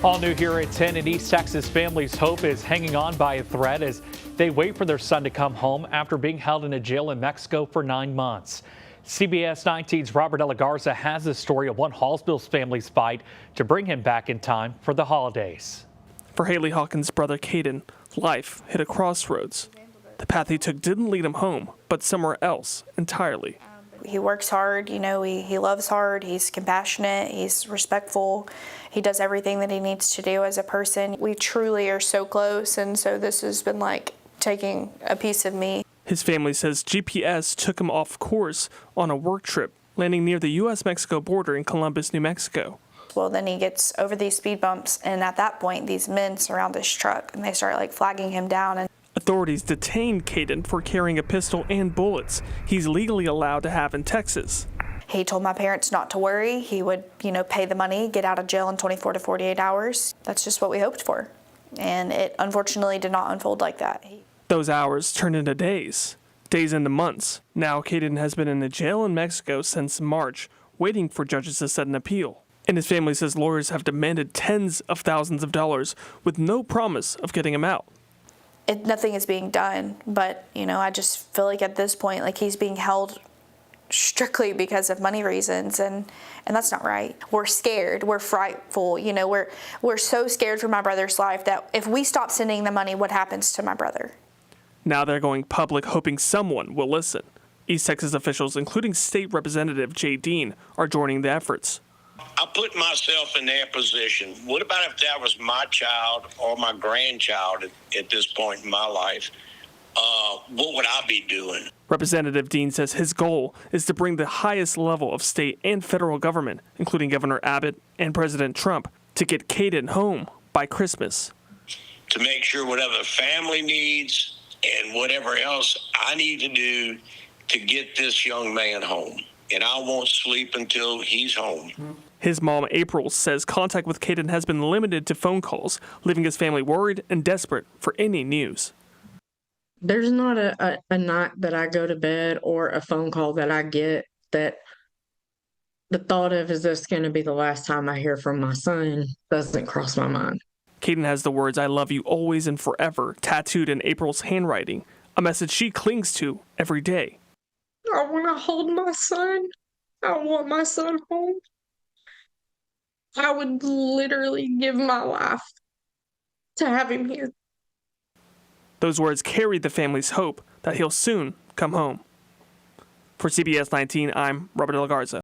All new here at 10, an East Texas family's hope is hanging on by a thread as they wait for their son to come home after being held in a jail in Mexico for 9 months. CBS 19's Robert De La Garza has the story of one Hallsville family's fight to bring him back in time for the holidays. For Haley Hawkins' brother Caden, life hit a crossroads. The path he took didn't lead him home, but somewhere else entirely. He works hard, he loves hard, he's compassionate, he's respectful, he does everything that he needs to do as a person. We truly are so close, and so this has been like taking a piece of me. His family says GPS took him off course on a work trip, landing near the U.S.-Mexico border in Columbus, New Mexico. Well, then he gets over these speed bumps, and at that point, these men surround his truck, and they start flagging him down. And authorities detained Caden for carrying a pistol and bullets he's legally allowed to have in Texas. He told my parents not to worry. He would, pay the money, get out of jail in 24 to 48 hours. That's just what we hoped for. And it unfortunately did not unfold like that. Those hours turned into days into months. Now Caden has been in a jail in Mexico since March, waiting for judges to set an appeal. And his family says lawyers have demanded tens of thousands of dollars with no promise of getting him out. Nothing is being done, but, I just feel like at this point, he's being held strictly because of money reasons, and that's not right. We're scared, we're frightful, we're so scared for my brother's life that if we stop sending the money, what happens to my brother? Now they're going public, hoping someone will listen. East Texas officials, including State Representative Caden, are joining the efforts. I put myself in their position. What about if that was my child or my grandchild at this point in my life? What would I be doing? Representative Dean says his goal is to bring the highest level of state and federal government, including Governor Abbott and President Trump, to get Caden home by Christmas. To make sure whatever the family needs and whatever else I need to do to get this young man home. And I won't sleep until he's home. His mom, April, says contact with Caden has been limited to phone calls, leaving his family worried and desperate for any news. There's not a night that I go to bed or a phone call that I get that the thought of, is this going to be the last time I hear from my son, doesn't cross my mind. Caden has the words, "I love you always and forever," tattooed in April's handwriting, a message she clings to every day. I want to hold my son. I want my son home. I would literally give my life to have him here. Those words carry the family's hope that he'll soon come home. For CBS 19, I'm Robert De La Garza.